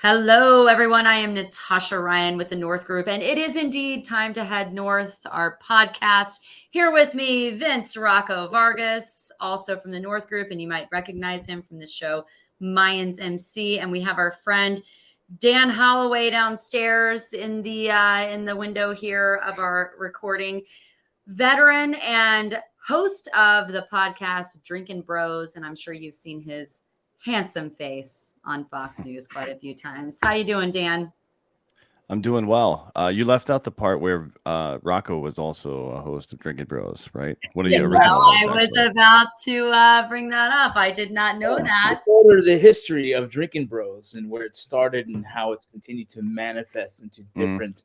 Hello, everyone. I am Natasha Ryan with the North Group, and it is indeed time to head north, our podcast. Here with me, Vince Rocco Vargas, also from the North Group, and you might recognize him from the show Mayans MC. And we have our friend Dan Hollaway downstairs in the window here of our recording, veteran and host of the podcast Drinkin Bros, and I'm sure you've seen his handsome face on Fox News quite a few times. How you doing, Dan? I'm doing well. You left out the part where Rocco was also a host of Drinkin Bros, right? One of the original hosts. I was about to bring that up. I did not know that. The history of Drinkin Bros and where it started and how it's continued to manifest into different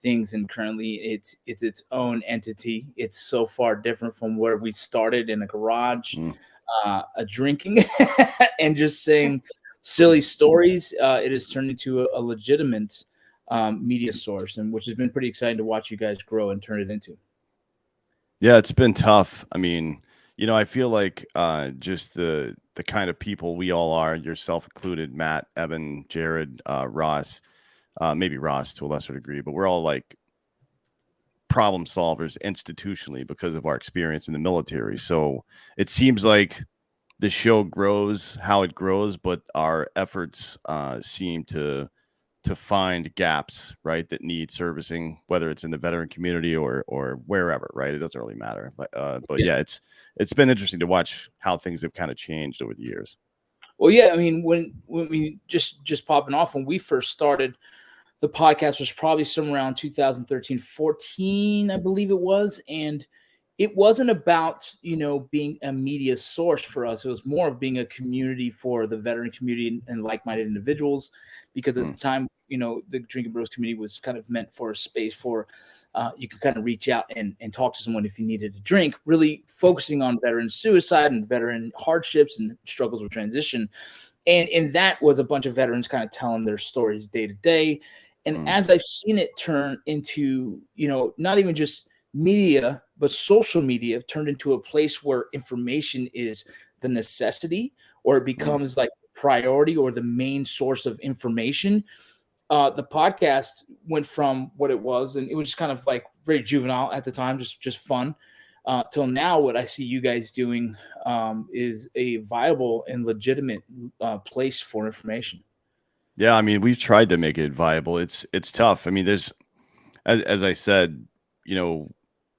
things, and currently it's its own entity. It's so far different from where we started in a garage. Drinking and just saying silly stories. It has turned into a legitimate media source, and which has been pretty exciting to watch you guys grow and turn it into. Yeah, it's been tough. I mean, I feel like just the kind of people we all are, yourself included, Matt, Evan, Jared, Ross, maybe Ross to a lesser degree, but we're all like problem solvers institutionally because of our experience in the military. So it seems like the show grows how it grows, but our efforts seem to find gaps, right, that need servicing, whether it's in the veteran community or wherever, right? It doesn't really matter. But yeah, it's been interesting to watch how things have kind of changed over the years. Well, yeah, I mean, when we just popping off, when we first started, the podcast was probably somewhere around 2013, 14, I believe it was. And it wasn't about, being a media source for us. It was more of being a community for the veteran community and like-minded individuals, because at the time, the Drinkin Bros community was kind of meant for a space for you could kind of reach out and talk to someone if you needed a drink, really focusing on veteran suicide and veteran hardships and struggles with transition. And that was a bunch of veterans kind of telling their stories day to day. And as I've seen it turn into, not even just media, but social media turned into a place where information is the necessity, or it becomes like priority or the main source of information. The podcast went from what it was, and it was just kind of like very juvenile at the time, just fun, till now what I see you guys doing is a viable and legitimate place for information. Yeah, I mean, we've tried to make it viable. It's tough. I mean, there's, as I said,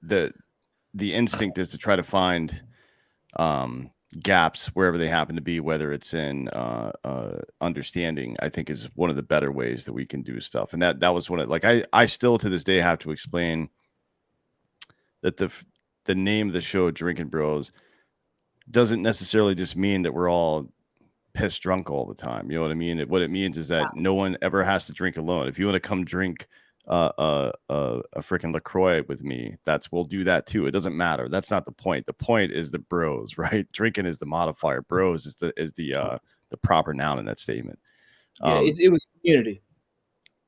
the instinct is to try to find gaps wherever they happen to be, whether it's in understanding, I think is one of the better ways that we can do stuff. And that was one of, like, I still to this day have to explain that the name of the show, Drinkin Bros, doesn't necessarily just mean that we're all pissed drunk all the time. You know what I mean? What it means is that no one ever has to drink alone. If you want to come drink a freaking LaCroix with me, we'll do that too. It doesn't matter. That's not the point. The point is the bros, right? Drinking is the modifier. Bros is the proper noun in that statement. It was community.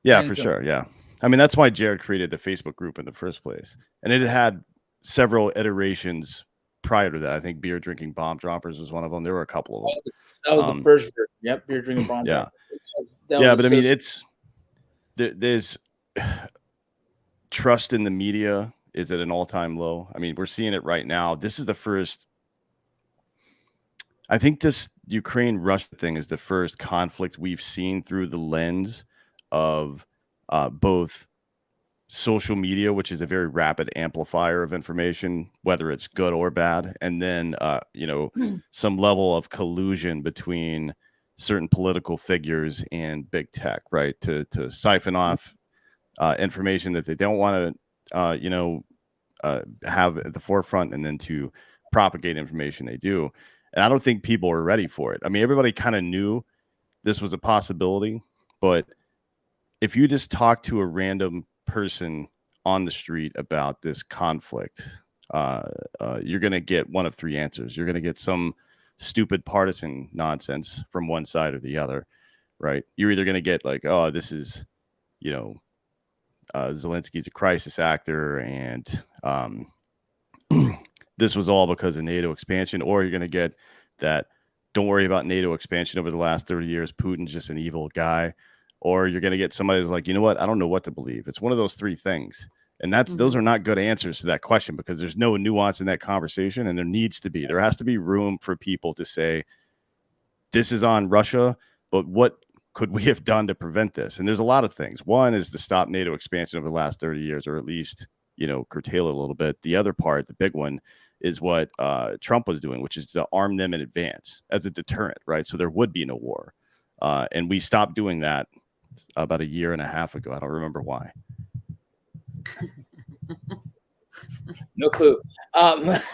Yeah, for sure. Yeah. I mean, that's why Jared created the Facebook group in the first place. And it had several iterations prior to that. I think beer drinking bomb droppers was one of them. There were a couple of them. That was the first version. Yep, beer drinking bomb yeah. droppers. But I mean, there's trust in the media is at an all-time low. I mean, we're seeing it right now. This is the first, I think this Ukraine-Russia thing is the first conflict we've seen through the lens of both social media, which is a very rapid amplifier of information, whether it's good or bad, and then some level of collusion between certain political figures and big tech, right, to siphon off information that they don't want to have at the forefront, and then to propagate information they do. And I don't think people are ready for it. I mean, everybody kind of knew this was a possibility, but if you just talk to a random person on the street about this conflict, you're going to get one of three answers. You're going to get some stupid partisan nonsense from one side or the other, right? You're either going to get like, oh, this is, Zelensky's a crisis actor, and this was all because of NATO expansion, or you're going to get that, don't worry about NATO expansion over the last 30 years. Putin's just an evil guy. or you're going to get somebody who's like, you know what? I don't know what to believe. It's one of those three things. And those are not good answers to that question, because there's no nuance in that conversation. And there needs to be, there has to be room for people to say, this is on Russia, but what could we have done to prevent this? And there's a lot of things. One is to stop NATO expansion over the last 30 years, or at least, curtail it a little bit. The other part, the big one, is what Trump was doing, which is to arm them in advance as a deterrent, right? So there would be no war. And we stopped doing that about a year and a half ago. I don't remember why. No clue. And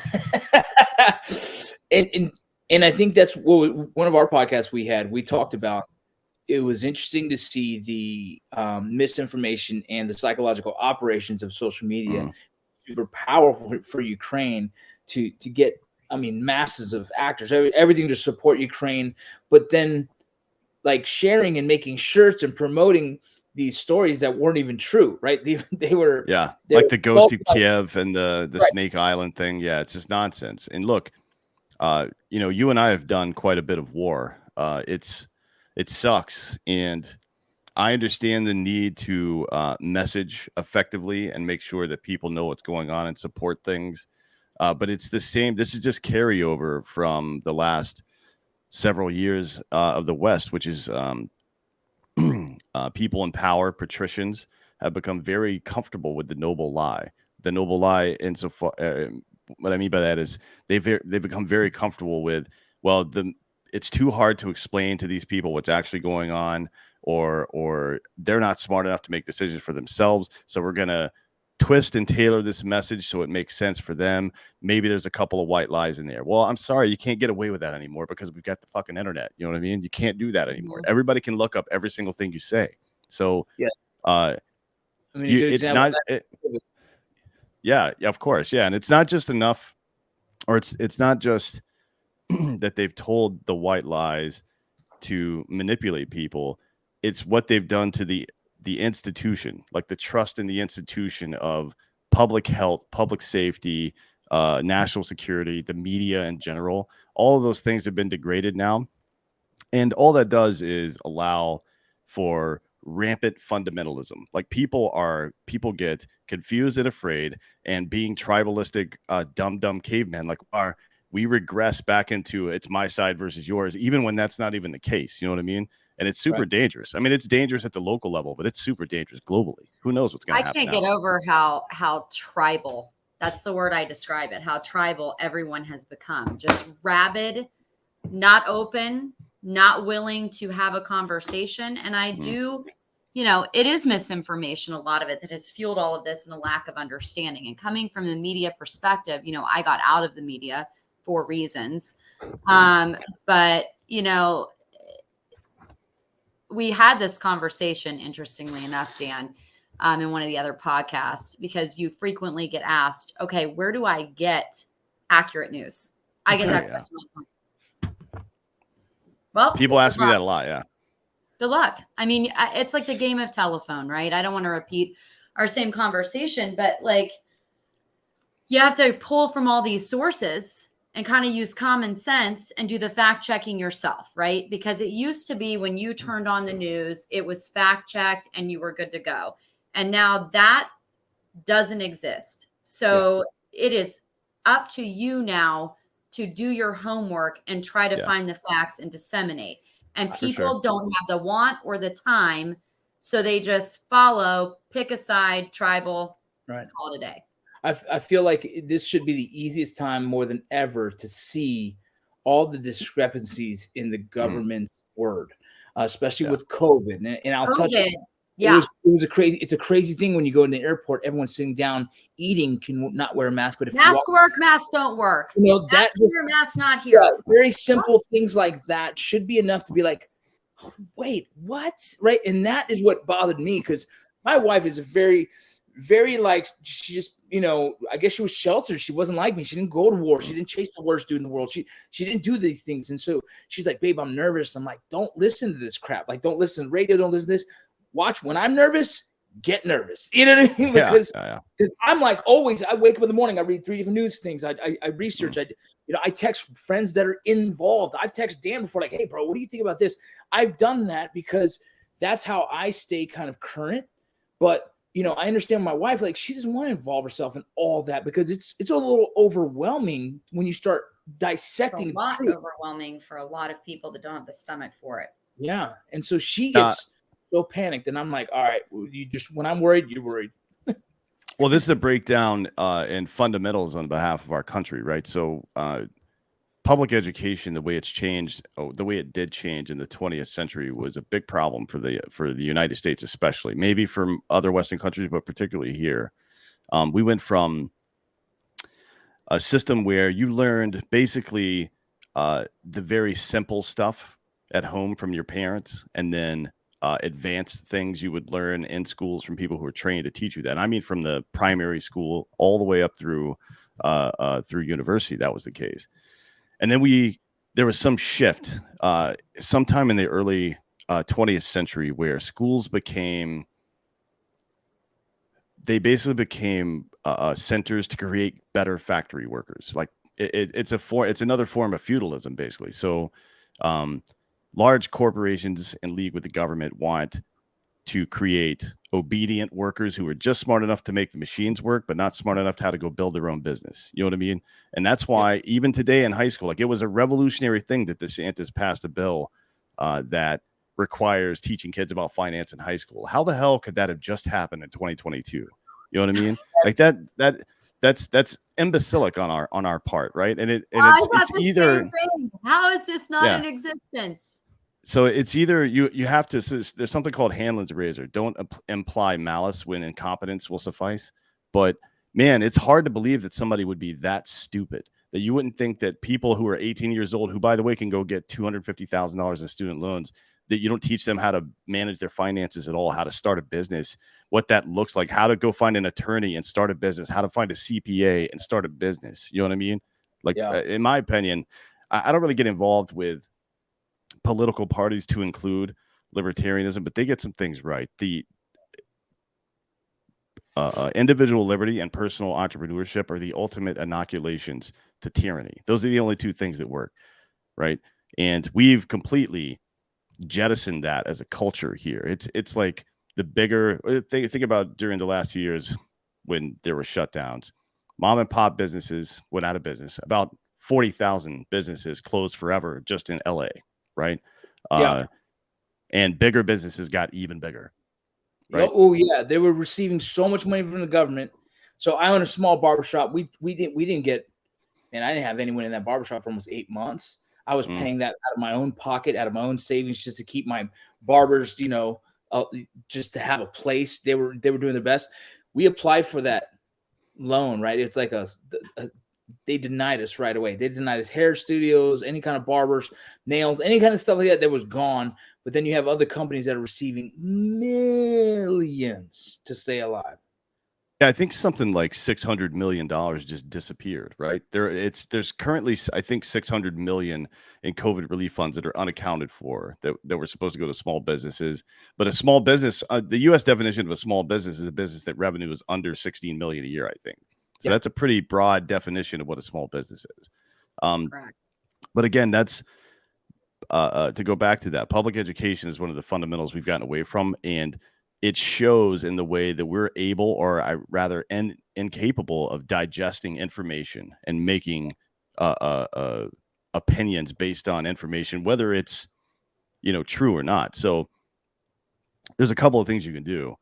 I think that's one of our podcasts we talked about. It was interesting to see the misinformation and the psychological operations of social media. Super powerful for Ukraine to get, masses of actors, everything to support Ukraine, but then like sharing and making shirts and promoting these stories that weren't even true, right? They were like the Ghost of Kiev and the right. Snake Island thing. Yeah, it's just nonsense. And look, you and I have done quite a bit of war. It sucks, and I understand the need to message effectively and make sure that people know what's going on and support things. But it's the same. This is just carryover from the last several years of the West, which is people in power, patricians, have become very comfortable with the noble lie. The noble lie, insofar, what I mean by that is they've become very comfortable with, well, it's too hard to explain to these people what's actually going on, or they're not smart enough to make decisions for themselves. So we're going to twist and tailor this message so it makes sense for them. Maybe there's a couple of white lies in there. Well, I'm sorry, you can't get away with that anymore because we've got the fucking internet. You know what I mean? You can't do that anymore. Everybody can look up every single thing you say. So it's not. Yeah, of course. Yeah. And it's not just enough, or it's not just that they've told the white lies to manipulate people. It's what they've done to the institution, like the trust in the institution of public health, public safety, national security, the media in general. All of those things have been degraded now. And all that does is allow for rampant fundamentalism. Like people get confused and afraid, and being tribalistic, dumb cavemen, like we regress back into it's my side versus yours, even when that's not even the case. You know what I mean? And it's super dangerous. I mean, it's dangerous at the local level, but it's super dangerous globally. Who knows what's going to happen? I can't get over how tribal, that's the word I describe it, how tribal everyone has become. Just rabid, not open, not willing to have a conversation. And I do, it is misinformation, a lot of it, that has fueled all of this, and a lack of understanding. And coming from the media perspective, I got out of the media for reasons. But, we had this conversation, interestingly enough, Dan, in one of the other podcasts, because you frequently get asked, okay, where do I get accurate news? I get that question all the time. Well, people ask me that a lot. Yeah. Good luck. I mean, it's like the game of telephone, right? I don't want to repeat our same conversation, but like, you have to pull from all these sources and kind of use common sense and do the fact checking yourself, right? Because it used to be when you turned on the news, it was fact checked and you were good to go. And now that doesn't exist. So it is up to you now to do your homework and try to find the facts and disseminate. And people don't have the want or the time. So they just follow, pick a side, tribal, call it a day. I feel like this should be the easiest time more than ever to see all the discrepancies in the government's word, especially with COVID. And I'll touch it. Yeah. It's a crazy thing when you go in the airport, everyone's sitting down eating, can not wear a mask, but if masks don't work. That's your mask not here. Very simple things like that should be enough to be like, oh, wait, what? Right. And that is what bothered me, because my wife is a very, like, she just, I guess she was sheltered. She wasn't like me. She didn't go to war. She didn't chase the worst dude in the world. She didn't do these things. And so she's like, babe, I'm nervous. I'm like, don't listen to this crap. Like, don't listen to radio. Don't listen to this. Watch when I'm nervous, get nervous. You know what I mean? Because I'm like, always, I wake up in the morning, I read 3 different news things. I research. I text friends that are involved. I've texted Dan before, like, hey, bro, what do you think about this? I've done that because that's how I stay kind of current. But, you know, I understand my wife, like, she doesn't want to involve herself in all that because it's a little overwhelming when you start dissecting a lot truth. overwhelming for a lot of people that don't have the stomach for it. Yeah. And so she gets so panicked, and I'm like, all right, you just, when I'm worried, you're worried. Well, this is a breakdown in fundamentals on behalf of our country, right? So public education, the way it's changed, the way it did change in the 20th century was a big problem for the United States, especially, maybe from other Western countries, but particularly here. We went from a system where you learned basically the very simple stuff at home from your parents, and then advanced things you would learn in schools from people who are trained to teach you that. I mean, from the primary school all the way up through university, that was the case. And then there was some shift sometime in the early 20th century where schools basically became centers to create better factory workers. Like it's another form of feudalism, basically. So large corporations in league with the government want to create obedient workers who are just smart enough to make the machines work, but not smart enough to how to go build their own business. You know what I mean? And that's why even today in high school, like, it was a revolutionary thing that DeSantis passed a bill that requires teaching kids about finance in high school. How the hell could that have just happened in 2022? You know what I mean? Like that's imbecilic on our part, right? And it's either, how is this not in existence? So it's either you have to, so there's something called Hanlon's razor. Don't imply malice when incompetence will suffice. But man, it's hard to believe that somebody would be that stupid that you wouldn't think that people who are 18 years old, who, by the way, can go get $250,000 in student loans, that you don't teach them how to manage their finances at all, how to start a business, what that looks like, how to go find an attorney and start a business, how to find a CPA and start a business. You know what I mean? Like, in my opinion, I don't really get involved with political parties to include libertarianism, but they get some things right. The individual liberty and personal entrepreneurship are the ultimate inoculations to tyranny. Those are the only two things that work, right? And we've completely jettisoned that as a culture here. It's like the bigger think about during the last few years when there were shutdowns, mom and pop businesses went out of business. About 40,000 businesses closed forever just in LA, right? And bigger businesses got even bigger. Right? Oh yeah, they were receiving so much money from the government. So I own a small barbershop. We didn't get, and I didn't have anyone in that barbershop for almost 8 months. I was paying that out of my own pocket, out of my own savings, just to keep my barbers, you know, just to have a place. They were doing their best. We applied for that loan, right? It's like they denied us right away. They denied us hair studios, any kind of barbers, nails, any kind of stuff like that. That was gone. But then you have other companies that are receiving millions to stay alive. Yeah, I think something like $600 million just disappeared, right? There's currently, I think, $600 million in COVID relief funds that are unaccounted for that were supposed to go to small businesses. But a small business, the U.S. definition of a small business is a business that revenue is under 16 million a year, I think. So that's a pretty broad definition of what a small business is. Correct. But again, that's to go back to that, public education is one of the fundamentals we've gotten away from, and it shows in the way that we're able, or I rather incapable of digesting information and making opinions based on information, whether it's, you know, true or not. So there's a couple of things you can do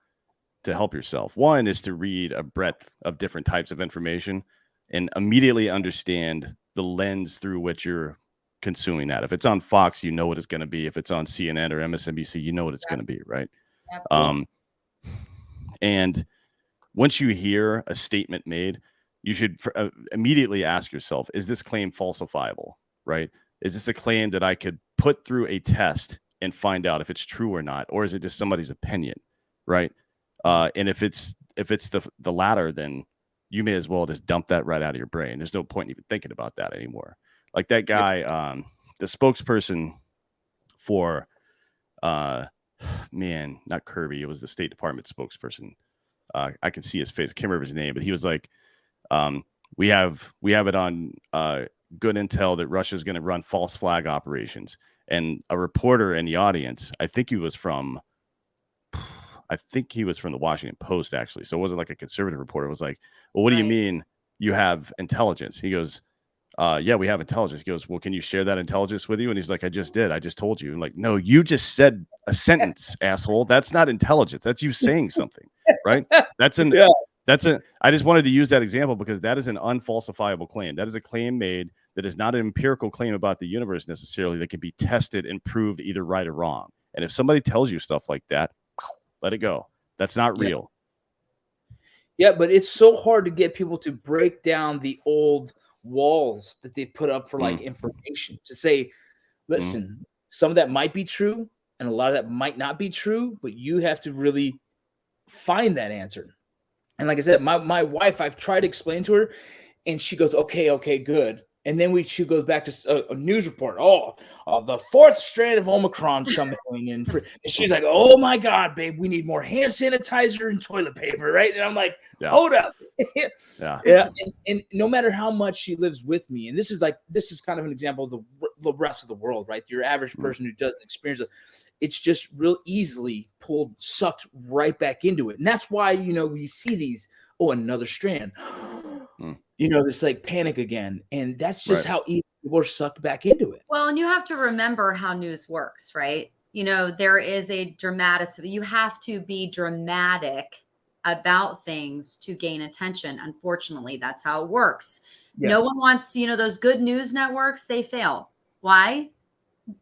to help yourself. One is to read a breadth of different types of information and immediately understand the lens through which you're consuming that. If it's on Fox, you know what it's going to be. If it's on CNN or MSNBC, you know what it's going to be, right? And once you hear a statement made, you should immediately ask yourself, is this claim falsifiable, right? Is this a claim that I could put through a test and find out if it's true or not? Or is it just somebody's opinion, right? And if it's the latter, then you may as well just dump that right out of your brain. There's no point in even thinking about that anymore. Like that guy, the spokesperson for, not Kirby. It was the State Department spokesperson. I can see his face. I can't remember his name, but he was like, we have it on good intel that Russia's going to run false flag operations. And a reporter in the audience, I think he was from I think he was from the Washington Post, actually. So it wasn't like a conservative reporter. It was like, well, what do you Right. mean you have intelligence? He goes, yeah, we have intelligence. He goes, well, can you share that intelligence with you? And he's like, I just did. I just told you. I'm like, no, you just said a sentence, asshole. That's not intelligence. That's you saying something, right? That's an Yeah. I just wanted to use that example because that is an unfalsifiable claim. That is a claim made that is not an empirical claim about the universe necessarily that can be tested and proved either right or wrong. And if somebody tells you stuff like that, let it go. That's not real. Yeah, but it's so hard to get people to break down the old walls that they put up for like information to say, listen, some of that might be true and a lot of that might not be true, but you have to really find that answer. And like I said, my wife, I've tried to explain to her and she goes, okay, good. And then she goes back to a news report. The fourth strand of Omicron's coming in. And she's like, oh, my God, babe, we need more hand sanitizer and toilet paper, right? And I'm like, hold up. Yeah. And no matter how much she lives with me, and this is kind of an example of the rest of the world, right? Your average person who doesn't experience this, it's just real easily sucked right back into it. And that's why, we see these, another strand. This like panic again. And that's just how easy people are sucked back into it. Well, and you have to remember how news works, right? There is a you have to be dramatic about things to gain attention. Unfortunately, that's how it works. Yeah. No one wants, those good news networks, they fail. Why?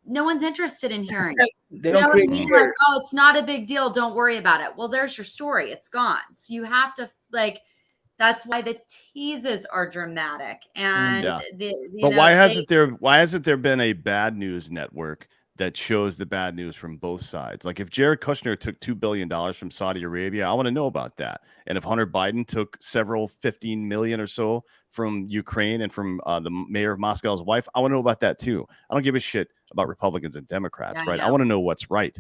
No one's interested in hearing. They don't create like, it's not a big deal. Don't worry about it. Well, there's your story. It's gone. So you have to that's why the teases are dramatic. And but why hasn't there been a bad news network that shows the bad news from both sides? Like if Jared Kushner took $2 billion from Saudi Arabia, I want to know about that. And if Hunter Biden took 15 million or so from Ukraine and from the mayor of Moscow's wife, I want to know about that too. I don't give a shit about Republicans and Democrats, right? I want to know what's right.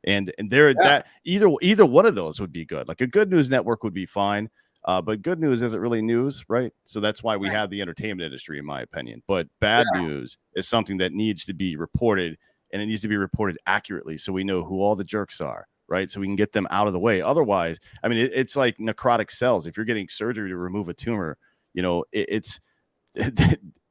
And that either one of those would be good. Like a good news network would be fine. But good news isn't really news, right? So that's why we have the entertainment industry, in my opinion. But bad news is something that needs to be reported, and it needs to be reported accurately so we know who all the jerks are, right? So we can get them out of the way. Otherwise, I mean, it's like necrotic cells. If you're getting surgery to remove a tumor, it's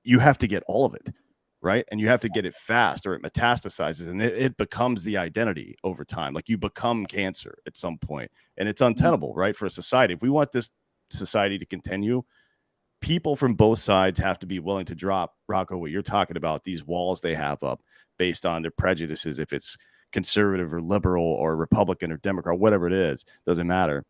you have to get all of it, right? And you have to get it fast or it metastasizes and it becomes the identity over time. Like you become cancer at some point, and it's untenable, right? For a society. If we want this society to continue, people from both sides have to be willing to drop, Rocco, what you're talking about, these walls they have up based on their prejudices. If it's conservative or liberal or Republican or Democrat, whatever it is, doesn't matter.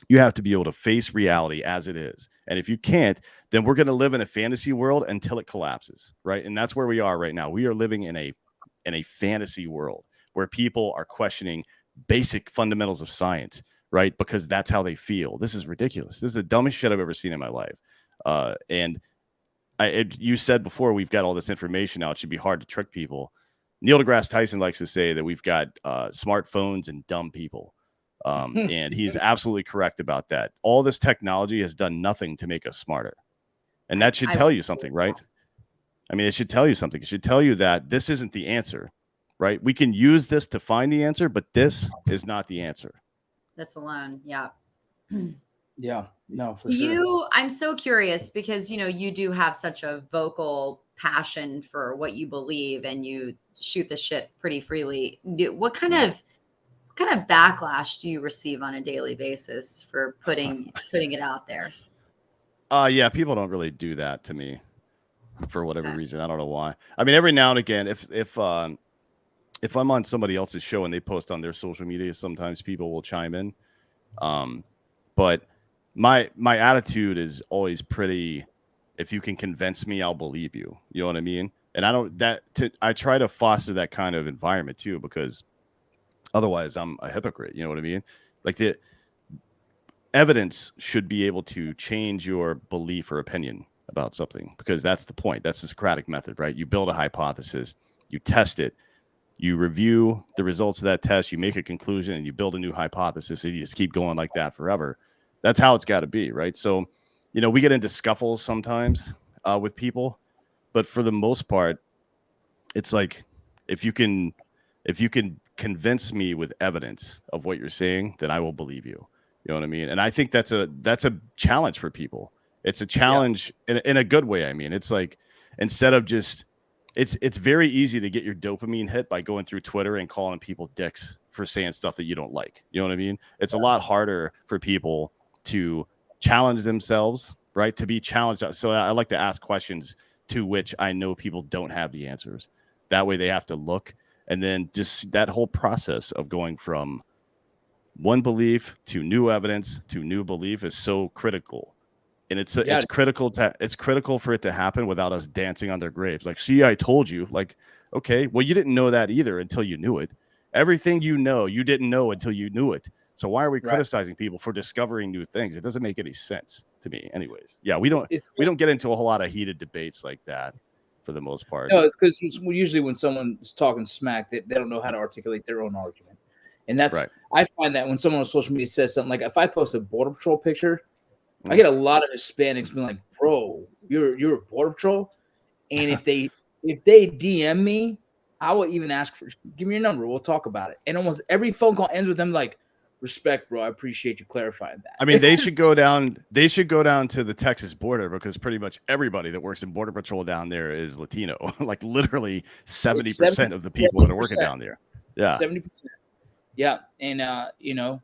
You have to be able to face reality as it is. And if you can't, then we're going to live in a fantasy world until it collapses, right? And that's where we are right now. We are living in a fantasy world where people are questioning basic fundamentals of science, right? Because that's how they feel. This is ridiculous. This is the dumbest shit I've ever seen in my life. You said before, we've got all this information now. It should be hard to trick people. Neil deGrasse Tyson likes to say that we've got smartphones and dumb people. And he's absolutely correct about that. All this technology has done nothing to make us smarter. And that should tell you something, right? I mean, it should tell you something. It should tell you that this isn't the answer, right? We can use this to find the answer, but this is not the answer. This alone. Yeah. Yeah. No, for sure. I'm so curious because, you do have such a vocal passion for what you believe and you shoot the shit pretty freely. What kind of backlash do you receive on a daily basis for putting it out there? Yeah, people don't really do that to me for whatever reason. I don't know why. I mean, every now and again, if I'm on somebody else's show and they post on their social media, sometimes people will chime in. But my attitude is always pretty, if you can convince me, I'll believe you. You know what I mean? And I try to foster that kind of environment too, because otherwise I'm a hypocrite. You know what I mean? Like the evidence should be able to change your belief or opinion about something, because that's the point. That's the Socratic method, right? You build a hypothesis, you test it, you review the results of that test, you make a conclusion, and you build a new hypothesis, and you just keep going like that forever. That's how it's got to be, right? So, we get into scuffles sometimes with people, but for the most part, it's like if you can convince me with evidence of what you're saying, then I will believe you. You know what I mean? And I think that's a challenge for people. It's a challenge in a good way. I mean, it's like, instead of just, it's very easy to get your dopamine hit by going through Twitter and calling people dicks for saying stuff that you don't like. You know what I mean? It's a lot harder for people to challenge themselves, right? To be challenged. So I like to ask questions to which I know people don't have the answers. That way they have to look. And then just that whole process of going from one belief to new evidence to new belief is so critical. And it's critical for it to happen without us dancing on their graves. Like, see, I told you. Like, okay, well, you didn't know that either until you knew it. Everything you know, you didn't know until you knew it. So why are we criticizing people for discovering new things? It doesn't make any sense to me, anyways. Yeah, we don't get into a whole lot of heated debates like that for the most part. No, it's because usually when someone is talking smack, they don't know how to articulate their own argument. And that's I find that when someone on social media says something, like if I post a Border Patrol picture, I get a lot of Hispanics being like, "Bro, you're a Border Patrol," and if they DM me, I will even ask for, give me your number, we'll talk about it. And almost every phone call ends with them like, "Respect, bro. I appreciate you clarifying that." I mean, they should go down. They should go down to the Texas border, because pretty much everybody that works in Border Patrol down there is Latino. Like literally 70% of the people that are working down there. Yeah, 70%. Yeah, and you know,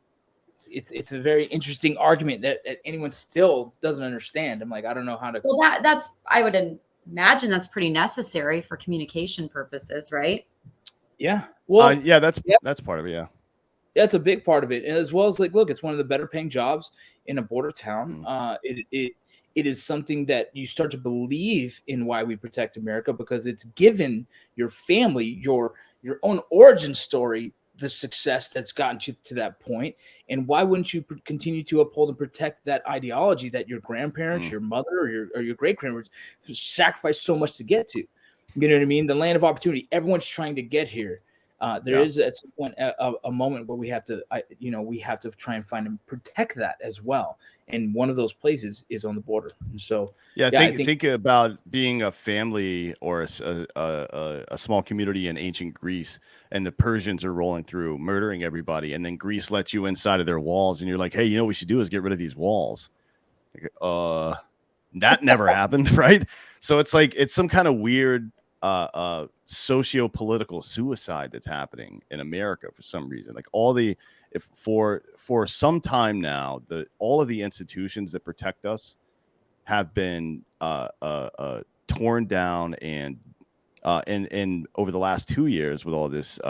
it's a very interesting argument that anyone still doesn't understand. I'm like, I don't know how to. Well, that's I would imagine that's pretty necessary for communication purposes, right? Yeah. Well, yeah, that's part of it. Yeah. That's a big part of it, and as well as, like, look, it's one of the better paying jobs in a border town. It is something that you start to believe in why we protect America, because it's given your family, your own origin story, the success that's gotten you to that point. And why wouldn't you continue to uphold and protect that ideology that your grandparents, your mother, or your great grandparents sacrificed so much to get to? You know what I mean? The land of opportunity. Everyone's trying to get here. There is at some point a moment where we have to try and find and protect that as well. And one of those places is on the border. And so, think about being a family or a small community in ancient Greece, and the Persians are rolling through, murdering everybody, and then Greece lets you inside of their walls, and you're like, hey, you know what we should do is get rid of these walls. Like, that never happened, right? So it's like, it's some kind of weird socio-political suicide that's happening in America for some reason. Like for some time now, all of the institutions that protect us have been torn down, and over the last 2 years with all this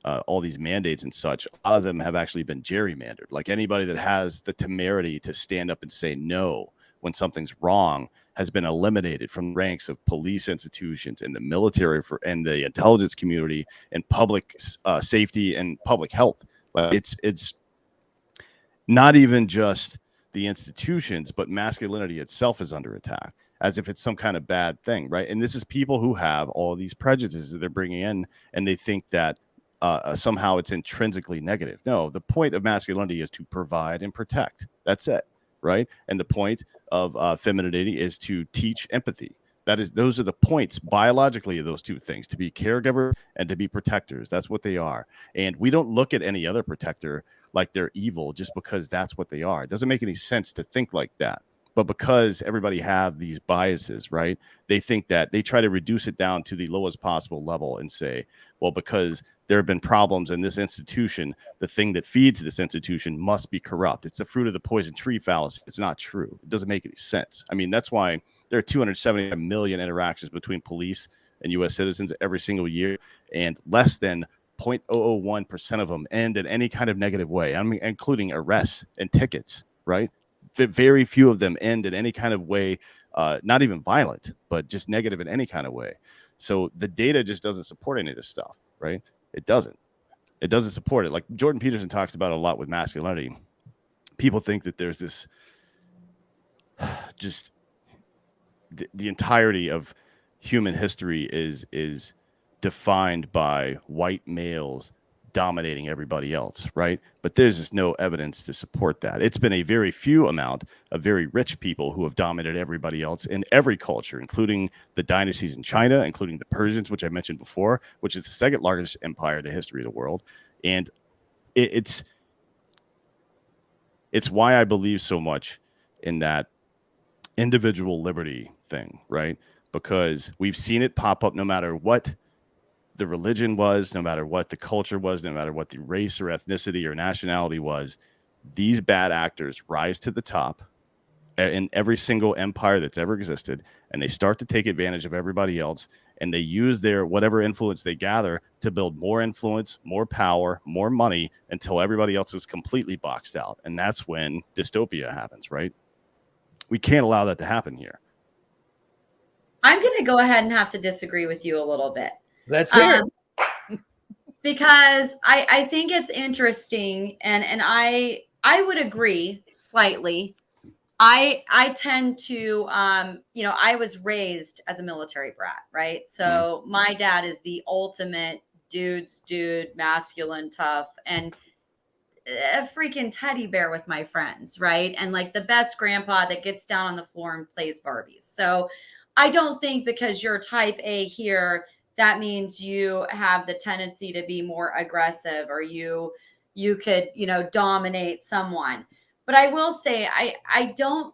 all these mandates and such, a lot of them have actually been gerrymandered. Like anybody that has the temerity to stand up and say no when something's wrong has been eliminated from ranks of police institutions and the military and the intelligence community and public safety and public health. It's not even just the institutions, but masculinity itself is under attack, as if it's some kind of bad thing, right? And this is people who have all these prejudices that they're bringing in, and they think that somehow it's intrinsically negative. No, the point of masculinity is to provide and protect. That's it. Right. And the point of femininity is to teach empathy. Those are the points biologically of those two things: to be caregivers and to be protectors. That's what they are. And we don't look at any other protector like they're evil just because that's what they are. It doesn't make any sense to think like that. But because everybody have these biases, right, they think that they try to reduce it down to the lowest possible level and say, well, because there have been problems in this institution, the thing that feeds this institution must be corrupt. It's the fruit of the poison tree fallacy. It's not true. It doesn't make any sense. I mean, that's why there are 275 million interactions between police and U.S. citizens every single year, and less than 0.001% of them end in any kind of negative way. I mean, including arrests and tickets, right? Very few of them end in any kind of way, not even violent, but just negative in any kind of way. So the data just doesn't support any of this stuff, right? It doesn't support it. Like Jordan Peterson talks about a lot with masculinity. People think that there's this, just the entirety of human history is defined by white males dominating everybody else, right? But there's just no evidence to support that. It's been a very few amount of very rich people who have dominated everybody else in every culture, including the dynasties in China, including the Persians, which I mentioned before, which is the second largest empire in the history of the world. And it's why I believe so much in that individual liberty thing, right? Because we've seen it pop up no matter what the religion was, no matter what the culture was, no matter what the race or ethnicity or nationality was. These bad actors rise to the top in every single empire that's ever existed, and they start to take advantage of everybody else, and they use their whatever influence they gather to build more influence, more power, more money, until everybody else is completely boxed out. And that's when dystopia happens, right? We can't allow that to happen here. I'm going to go ahead and have to disagree with you a little bit. Let's hear it. Because I think it's interesting, and I would agree slightly. I tend to, I was raised as a military brat, right? So my dad is the ultimate dude, masculine, tough, and a freaking teddy bear with my friends, right? And like the best grandpa that gets down on the floor and plays Barbies. So I don't think because you're type A here, that means you have the tendency to be more aggressive, or you could, dominate someone. But I will say, I don't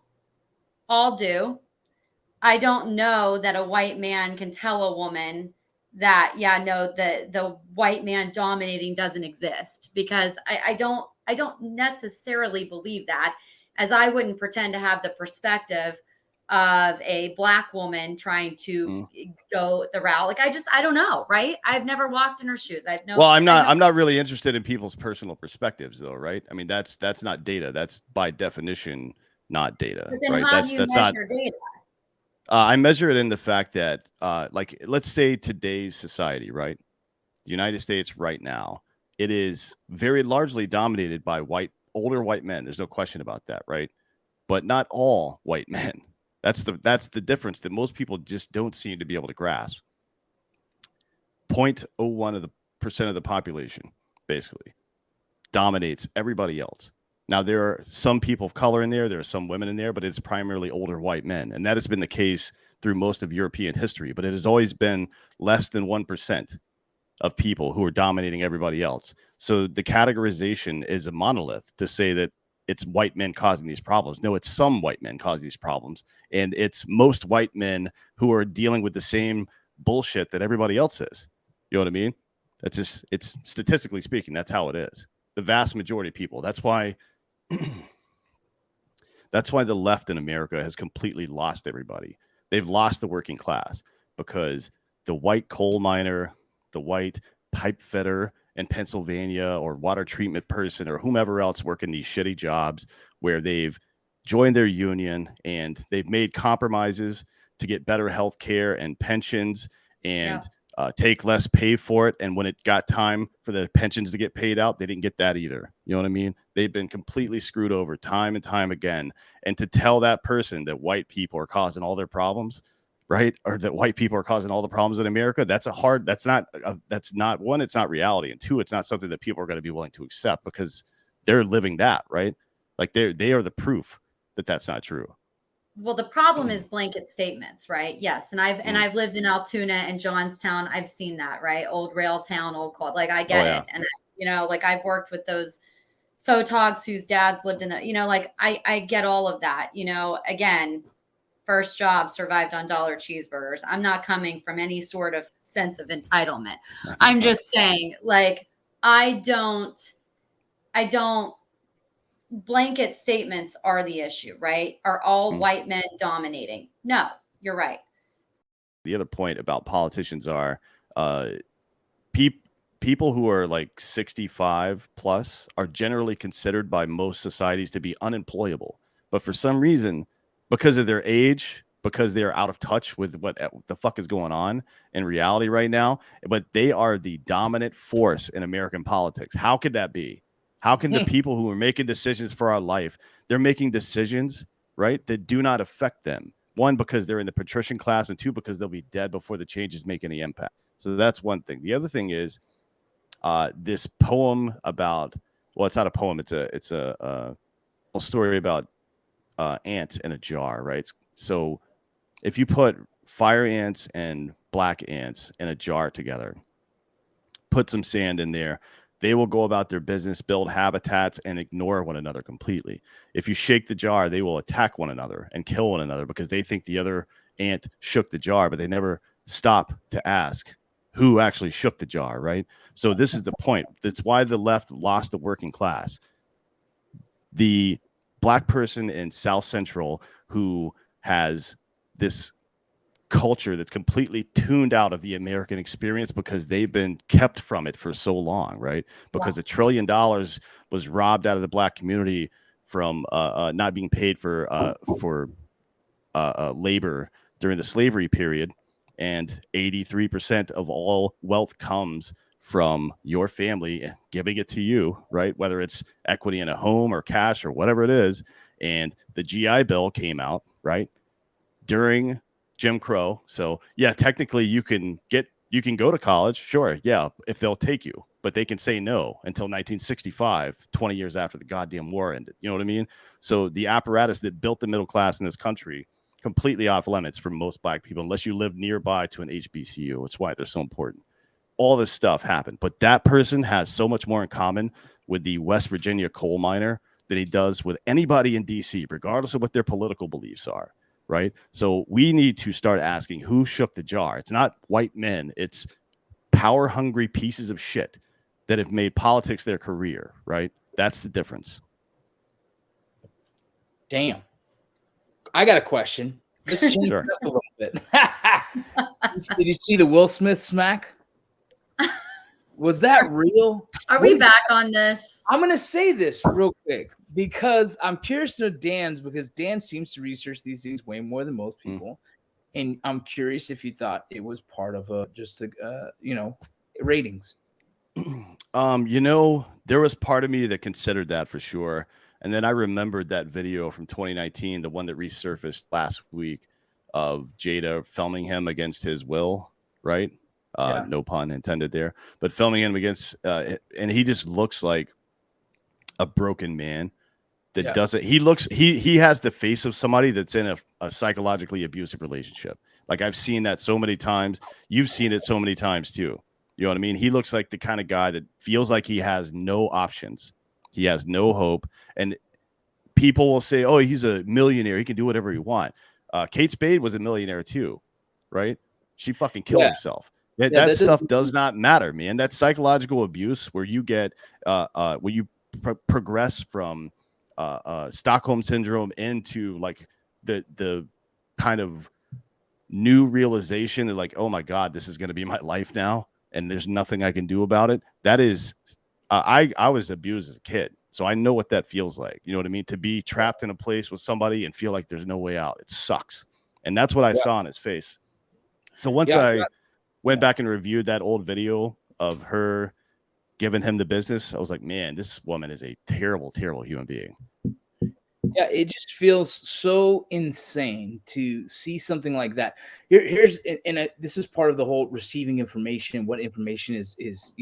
all do. I don't know that a white man can tell a woman that, the white man dominating doesn't exist, because I don't necessarily believe that, as I wouldn't pretend to have the perspective of a black woman trying to go the route. Like, I don't know. Right. I've never walked in her shoes. I'm not really interested in people's personal perspectives though. Right. I mean, that's not data. That's by definition not data. But then right. How do you measure data? I measure it in the fact that, like, let's say today's society, right? The United States right now, it is very largely dominated by older white men. There's no question about that, right? But not all white men. That's the difference that most people just don't seem to be able to grasp. 0.01% of the population basically dominates everybody else. Now, there are some people of color in there. There are some women in there, but it's primarily older white men. And that has been the case through most of European history. But it has always been less than 1% of people who are dominating everybody else. So the categorization is a monolith to say that it's white men causing these problems. No, it's some white men causing these problems. And it's most white men who are dealing with the same bullshit that everybody else is. You know what I mean? It's statistically speaking, that's how it is. The vast majority of people. That's why the left in America has completely lost everybody. They've lost the working class, because the white coal miner, the white pipe fitter in Pennsylvania, or water treatment person, or whomever else working these shitty jobs where they've joined their union and they've made compromises to get better health care and pensions and take less pay for it. And when it got time for the pensions to get paid out, they didn't get that either. You know what I mean? They've been completely screwed over time and time again. And to tell that person that white people are causing all their problems, right? Or that white people are causing all the problems in America, that's not one, it's not reality. And two, it's not something that people are going to be willing to accept, because they're living that, right? Like they are the proof that that's not true. Well, the problem is blanket statements, right? Yes. And I've lived in Altoona and Johnstown. I've seen that, right? Old rail town, old cold. Like, I get it. And like, I've worked with those photogs whose dads lived in the, like, I get all of that, again, first job, survived on dollar cheeseburgers. I'm not coming from any sort of sense of entitlement. I'm just saying, like, I don't blanket statements are the issue, right? Are all white men dominating? No, you're right. The other point about politicians are people who are like 65 plus are generally considered by most societies to be unemployable. But for some reason, because of their age, because they're out of touch with what the fuck is going on in reality right now, but they are the dominant force in American politics. How could that be? How can the people who are making decisions for our life, they're making decisions, right, that do not affect them? One, because they're in the patrician class, and two, because they'll be dead before the changes make any impact. So that's one thing. The other thing is, this poem about, well, it's not a poem. It's a story about ants in a jar, right? So if you put fire ants and black ants in a jar together, put some sand in there, they will go about their business, build habitats, and ignore one another completely. If you shake the jar, they will attack one another and kill one another because they think the other ant shook the jar, but they never stop to ask who actually shook the jar, right? So this is the point. That's why the left lost the working class. The black person in South Central who has this culture that's completely tuned out of the American experience because they've been kept from it for so long, right? Because $1 trillion was robbed out of the black community from not being paid for labor during the slavery period, and 83% of all wealth comes from your family giving it to you, right? Whether it's equity in a home or cash or whatever it is. And the GI Bill came out, right, during Jim Crow. So yeah, technically you can go to college, sure, yeah, if they'll take you, but they can say no until 1965, 20 years after the goddamn war ended. You know what I mean? So the apparatus that built the middle class in this country completely off limits for most black people unless you live nearby to an HBCU. It's why they're so important. All this stuff happened, but that person has so much more in common with the West Virginia coal miner than he does with anybody in DC, regardless of what their political beliefs are. Right. So we need to start asking who shook the jar. It's not white men. It's power hungry pieces of shit that have made politics their career. Right. That's the difference. Damn. I got a question. Let's change it up a little bit. Did you see the Will Smith smack? Was that real? Are we back on this? I'm going to say this real quick because I'm curious to know Dan's, because Dan seems to research these things way more than most people. And I'm curious if you thought it was part of ratings. There was part of me that considered that for sure. And then I remembered that video from 2019, the one that resurfaced last week of Jada filming him against his will, right? No pun intended there, but filming him against, and he just looks like a broken man that doesn't, he has the face of somebody that's in a psychologically abusive relationship. Like I've seen that so many times. You've seen it so many times too. You know what I mean? He looks like the kind of guy that feels like he has no options. He has no hope. And people will say, oh, he's a millionaire. He can do whatever he wants. Kate Spade was a millionaire too, right? She fucking killed herself. That stuff does not matter, man. That's psychological abuse where you get where you progress from Stockholm syndrome into like the kind of new realization that like, oh my God, this is going to be my life now, and there's nothing I can do about it. That is, I was abused as a kid, so I know what that feels like. You know what I mean? To be trapped in a place with somebody and feel like there's no way out. It sucks, and that's what I saw on his face. So once I went back and reviewed that old video of her giving him the business, I was like, man, this woman is a terrible, terrible human being. Yeah, it just feels so insane to see something like that. Here's this is part of the whole receiving information. What information is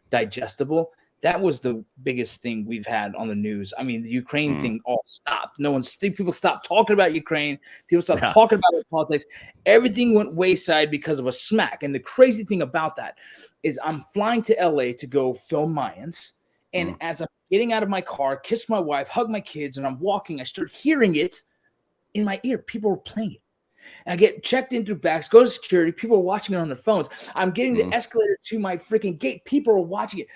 digestible? That was the biggest thing we've had on the news. I mean, the Ukraine thing all stopped. People stopped talking about Ukraine. People stopped talking about politics. Everything went wayside because of a smack. And the crazy thing about that is I'm flying to LA to go film Mayans. And as I'm getting out of my car, kiss my wife, hug my kids, and I'm walking, I start hearing it in my ear. People were playing it. And I get checked into backs, go to security. People are watching it on their phones. I'm getting the escalator to my freaking gate. People are watching it.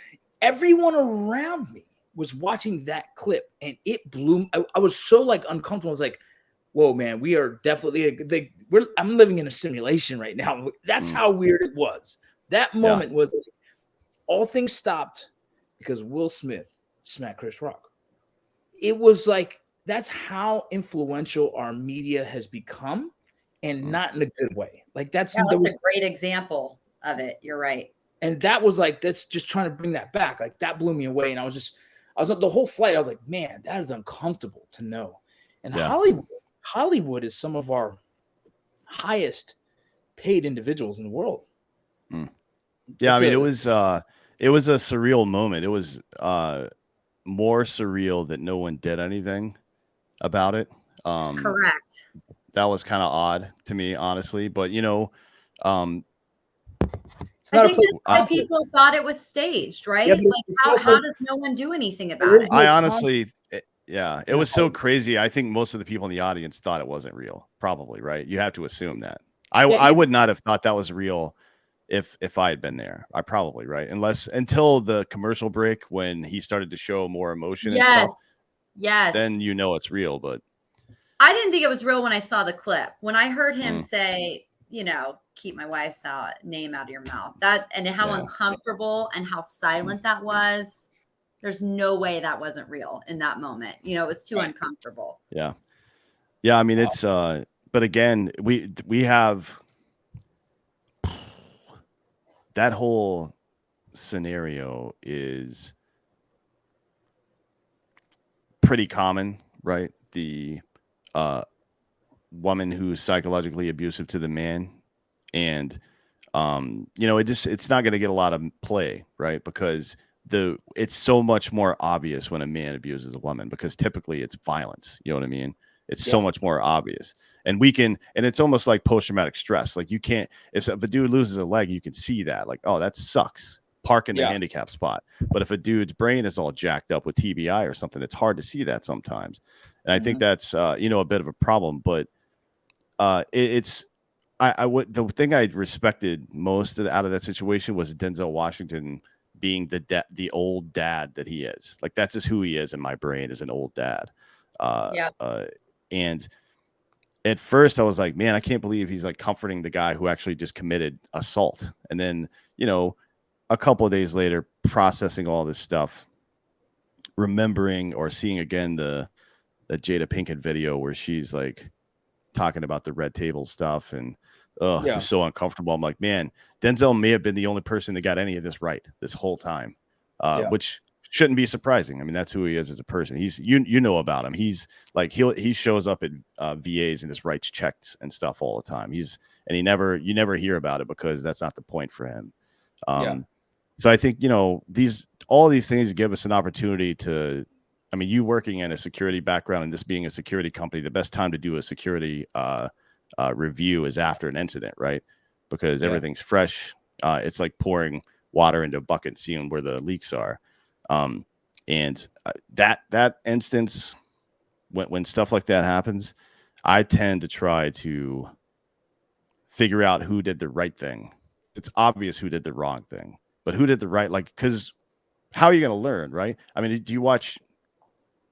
Everyone around me was watching that clip, and it blew. I was so like uncomfortable. I was like, "Whoa, man, we are definitely I'm living in a simulation right now." That's how weird it was. That moment was like, all things stopped because Will Smith smacked Chris Rock. It was like that's how influential our media has become, and not in a good way. Like that's a great example of it. You're right. And that was like, that's just trying to bring that back. Like that blew me away. And I was the whole flight. I was like, man, that is uncomfortable to know. And Hollywood is some of our highest paid individuals in the world. Yeah. I mean, it was a surreal moment. It was more surreal that no one did anything about it. Correct. That was kind of odd to me, honestly. But um, It's I not a think place that's of why conflict. people thought it was staged, right? Yeah, but Like, it's how also does no one do anything there about it? is no I conflict. honestly, it Yeah. was so crazy. I think most of the people in the audience thought it wasn't real. Probably, right? You have to assume that. I would not have thought that was real if I had been there. I probably, right? Until the commercial break when he started to show more emotion and stuff, Yes. then it's real. But I didn't think it was real when I saw the clip. When I heard him Mm. say, keep my wife's name out of your mouth, and how Yeah. uncomfortable and how silent that was, there's no way that wasn't real in that moment. It was too uncomfortable. Yeah. I mean, it's but again, we have that whole scenario is pretty common, right? The woman who's psychologically abusive to the man, and it's not going to get a lot of play, right? Because it's so much more obvious when a man abuses a woman, because typically it's violence. You know what I mean? It's so much more obvious, and it's almost like post-traumatic stress. Like, you can't, if a dude loses a leg, you can see that, like, oh, that sucks. Park in the handicap spot. But if a dude's brain is all jacked up with TBI or something, it's hard to see that sometimes. And I think that's a bit of a problem. But it's the thing I respected most out of that situation was Denzel Washington being the old dad that he is. Like, that's just who he is in my brain, as an old dad. And at first I was like, man, I can't believe he's like comforting the guy who actually just committed assault. And then, a couple of days later, processing all this stuff, remembering or seeing again the Jada Pinkett video where she's like talking about the red table stuff, and it's just so uncomfortable. I'm like, man, Denzel may have been the only person that got any of this right this whole time, which shouldn't be surprising. I mean, that's who he is as a person. He's you know about him. He's like he shows up at VAs and just writes checks and stuff all the time. You never hear about it because that's not the point for him. So I think all these things give us an opportunity to. I mean, you working in a security background and this being a security company, the best time to do a security review is after an incident, right? Because everything's fresh. It's like pouring water into a bucket and seeing where the leaks are. And that instance, when stuff like that happens, I tend to try to figure out who did the right thing. It's obvious who did the wrong thing, but who did the right, like, because how are you going to learn, right? I mean, do you watch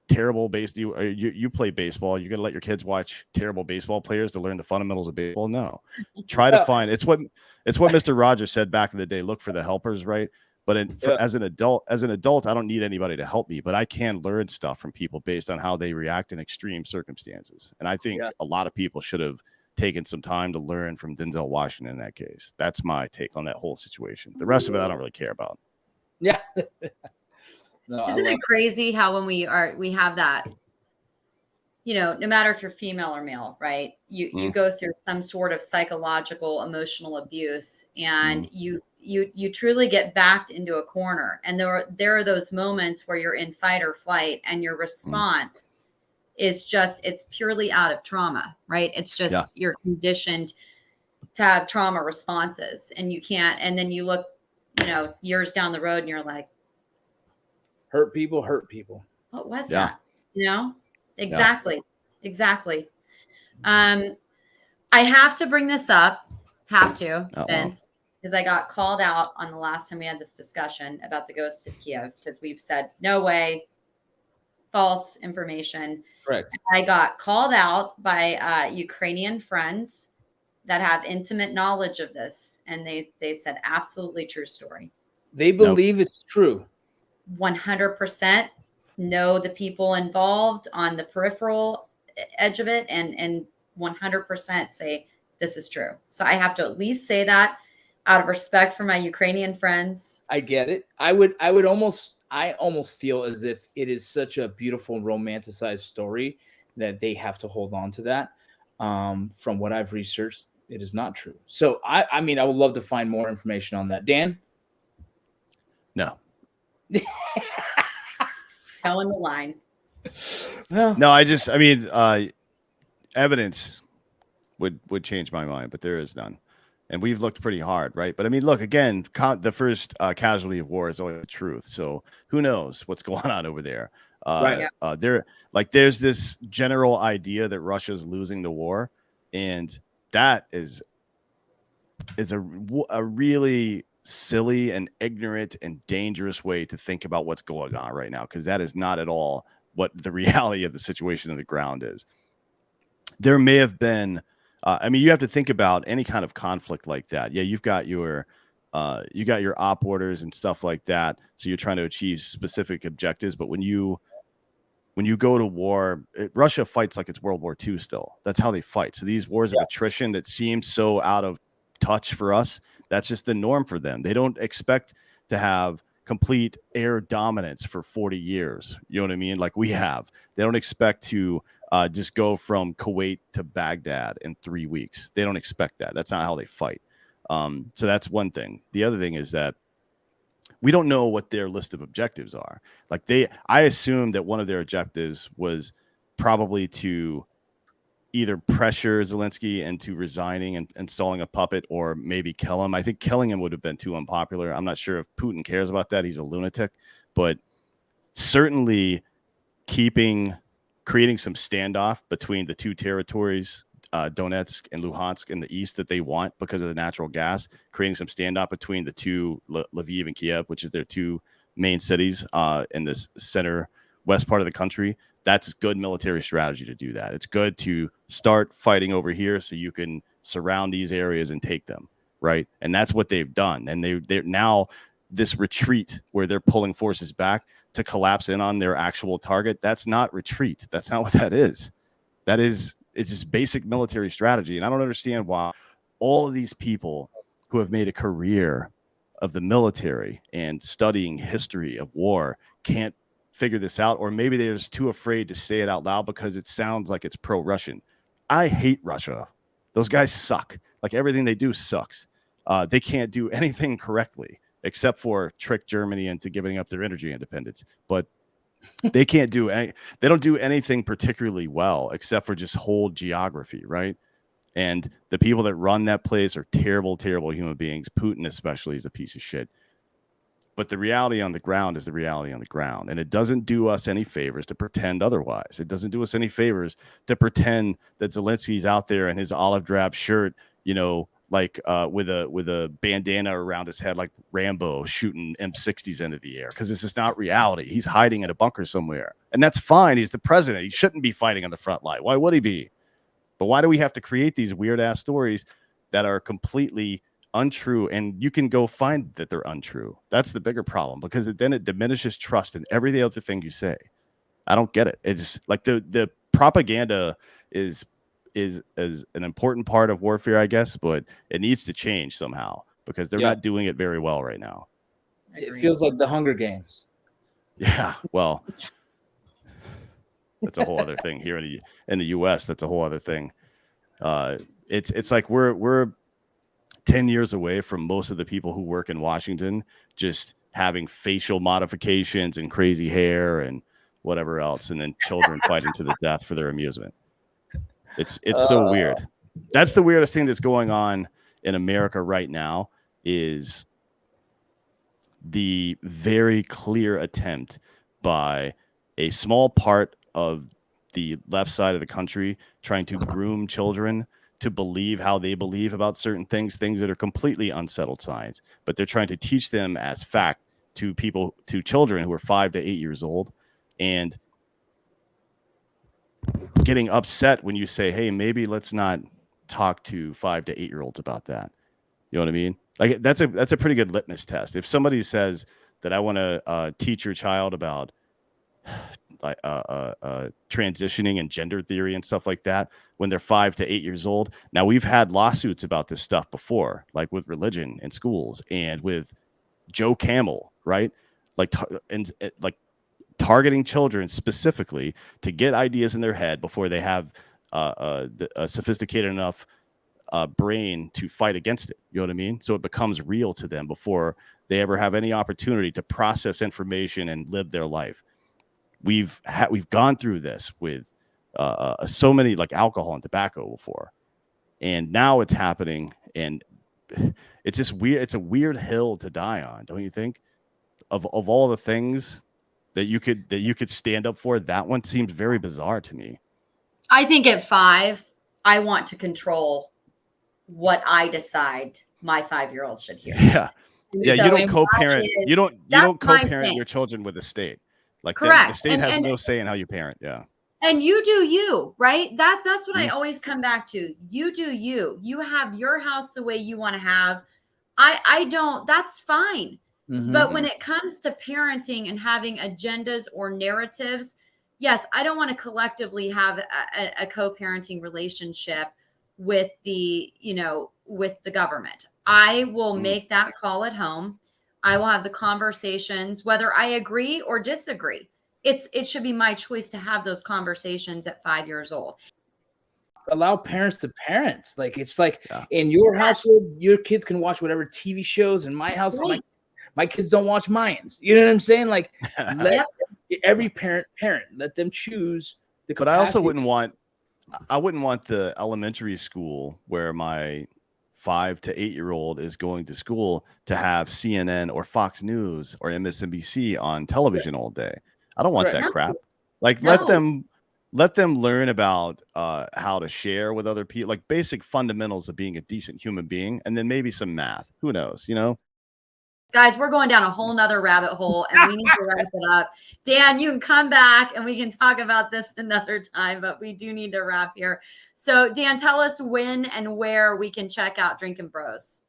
terrible you play baseball? You're going to let your kids watch terrible baseball players to learn the fundamentals of baseball? No. Try to find, it's what Mr. Rogers said back in the day, look for the helpers, right? But as an adult, I don't need anybody to help me, but I can learn stuff from people based on how they react in extreme circumstances. And I think a lot of people should have taken some time to learn from Denzel Washington in that case. That's my take on that whole situation. The rest of it, I don't really care about. Yeah. No, isn't it crazy how when we have that, no matter if you're female or male, right? You go through some sort of psychological, emotional abuse, and you truly get backed into a corner. And there are those moments where you're in fight or flight, and your response is it's purely out of trauma, right? It's just you're conditioned to have trauma responses, and you can't. And then you look, years down the road, and you're like, hurt people. What was that? Exactly. I have to bring this up. Vince, because I got called out on the last time we had this discussion about the ghost of Kiev, because we've said, no way, false information. Correct. I got called out by Ukrainian friends that have intimate knowledge of this. And they said, absolutely true story. They believe it's true. 100% know the people involved on the peripheral edge of it, and 100% say this is true. So I have to at least say that out of respect for my Ukrainian friends. I get it. I almost feel as if it is such a beautiful romanticized story that they have to hold on to that. From what I've researched, it is not true. So I mean, I would love to find more information on that. Dan? No. Telling the line. No, I mean, evidence would change my mind, but there is none. And we've looked pretty hard, right? But I mean, look, again, the first casualty of war is always the truth. So who knows what's going on over there? Right. There's this general idea that Russia's losing the war, and that is a really silly and ignorant and dangerous way to think about what's going on right now, because that is not at all what the reality of the situation on the ground is. There may have been, I mean, you have to think about any kind of conflict like that. Yeah, you've got your op orders and stuff like that, so you're trying to achieve specific objectives. But when you go to war, Russia fights like it's World War II still. That's how they fight. So these wars of attrition that seem so out of touch for us, that's just the norm for them. They don't expect to have complete air dominance for 40 years. You know what I mean? Like we have. They don't expect to just go from Kuwait to Baghdad in 3 weeks. They don't expect that. That's not how they fight. So that's one thing. The other thing is that we don't know what their list of objectives are. Like I assume that one of their objectives was probably to either pressure Zelensky into resigning and installing a puppet, or maybe kill him. I think killing him would have been too unpopular. I'm not sure if Putin cares about that. He's a lunatic, but certainly creating some standoff between the two territories, Donetsk and Luhansk in the east, that they want because of the natural gas, creating some standoff between the two, Lviv and Kiev, which is their two main cities in this center west part of the country. That's good military strategy to do that. It's good to start fighting over here so you can surround these areas and take them, right? And that's what they've done. And they're now this retreat where they're pulling forces back to collapse in on their actual target. That's not retreat. That's not what that is. It's just basic military strategy. And I don't understand why all of these people who have made a career of the military and studying history of war can't figure this out, or maybe they're just too afraid to say it out loud because it sounds like it's pro-Russian. I hate Russia. Those guys suck. Like everything they do sucks. They can't do anything correctly except for trick Germany into giving up their energy independence. But they can't do they don't do anything particularly well except for just hold geography, right? And the people that run that place are terrible, terrible human beings. Putin especially is a piece of shit. But the reality on the ground is the reality on the ground. And it doesn't do us any favors to pretend otherwise. It doesn't do us any favors to pretend that Zelensky's out there in his olive drab shirt, you know, like with a bandana around his head, like Rambo shooting M60s into the air. Because this is not reality. He's hiding in a bunker somewhere. And that's fine. He's the president. He shouldn't be fighting on the front line. Why would he be? But why do we have to create these weird ass stories that are completely untrue, and you can go find that they're untrue? That's the bigger problem, because then it diminishes trust in every other thing you say. I don't get it. It's like the propaganda is an important part of warfare, I guess, but it needs to change somehow because they're not doing it very well right now. It feels like the Hunger Games. Yeah, well, that's a whole other thing here in the U.S. That's a whole other thing. It's like we're 10 years away from most of the people who work in Washington just having facial modifications and crazy hair and whatever else, and then children fighting to the death for their amusement. It's so weird. That's the weirdest thing that's going on in America right now, is the very clear attempt by a small part of the left side of the country trying to groom children to believe how they believe about certain things that are completely unsettled science, but they're trying to teach them as fact to children who are 5 to 8 years old, and getting upset when you say, hey, maybe let's not talk to 5 to 8 year olds about that. You know what I mean? Like that's a pretty good litmus test. If somebody says that I want to teach your child about like transitioning and gender theory and stuff like that when they're 5 to 8 years old. Now, we've had lawsuits about this stuff before, like with religion in schools and with Joe Camel, right? Like targeting children specifically to get ideas in their head before they have a sophisticated enough brain to fight against it. You know what I mean? So it becomes real to them before they ever have any opportunity to process information and live their life. We've gone through this with so many, like alcohol and tobacco before, and now it's happening, and it's just weird. It's a weird hill to die on, don't you think? Of all the things that you could stand up for, that one seems very bizarre to me. I think at 5, I want to control what I decide my 5-year-old should hear. Yeah. Yeah, So you don't co-parent. You don't co-parent your children with the state. Like the state has no say in how you parent. Yeah. And you do you, right? That's what I always come back to. You do you. You have your house the way you want to have. I don't. That's fine. But when it comes to parenting and having agendas or narratives, yes, I don't want to collectively have a co-parenting relationship with the government. I will make that call at home. I will have the conversations, whether I agree or disagree. It should be my choice to have those conversations at 5 years old. Allow parents to parent. Like, it's like in your household, your kids can watch whatever TV shows. In my house, my kids don't watch Mayans. You know what I'm saying? Like, let every parent. Let them choose the capacity. But I also wouldn't want the elementary school where my 5 to 8-year-old is going to school to have CNN or Fox News or MSNBC on television all day. I don't want that crap. Like, let them learn about how to share with other people, like basic fundamentals of being a decent human being, and then maybe some math. Who knows, you know? Guys, we're going down a whole nother rabbit hole, and we need to wrap it up. Dan, you can come back and we can talk about this another time, but we do need to wrap here. So, Dan, tell us when and where we can check out Drinkin Bros.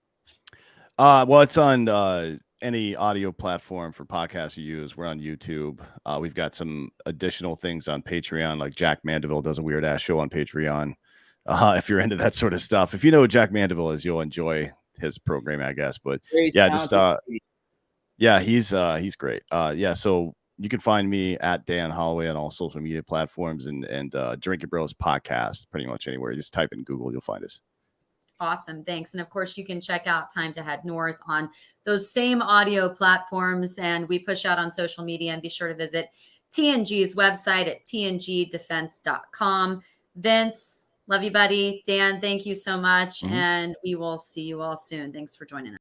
Well, it's on any audio platform for podcasts you use. We're on YouTube. We've got some additional things on Patreon, like Jack Mandeville does a weird ass show on Patreon. If you're into that sort of stuff, if you know who Jack Mandeville is, you'll enjoy his program, I guess. But he's great. So you can find me at Dan Hollaway on all social media platforms and Drinkin Bros Podcast pretty much anywhere. You just type in Google, you'll find us. Awesome. Thanks. And of course, you can check out Time to Head North on those same audio platforms. And we push out on social media, and be sure to visit TNG's website at tngdefense.com. Vince, love you, buddy. Dan, thank you so much. And we will see you all soon. Thanks for joining us.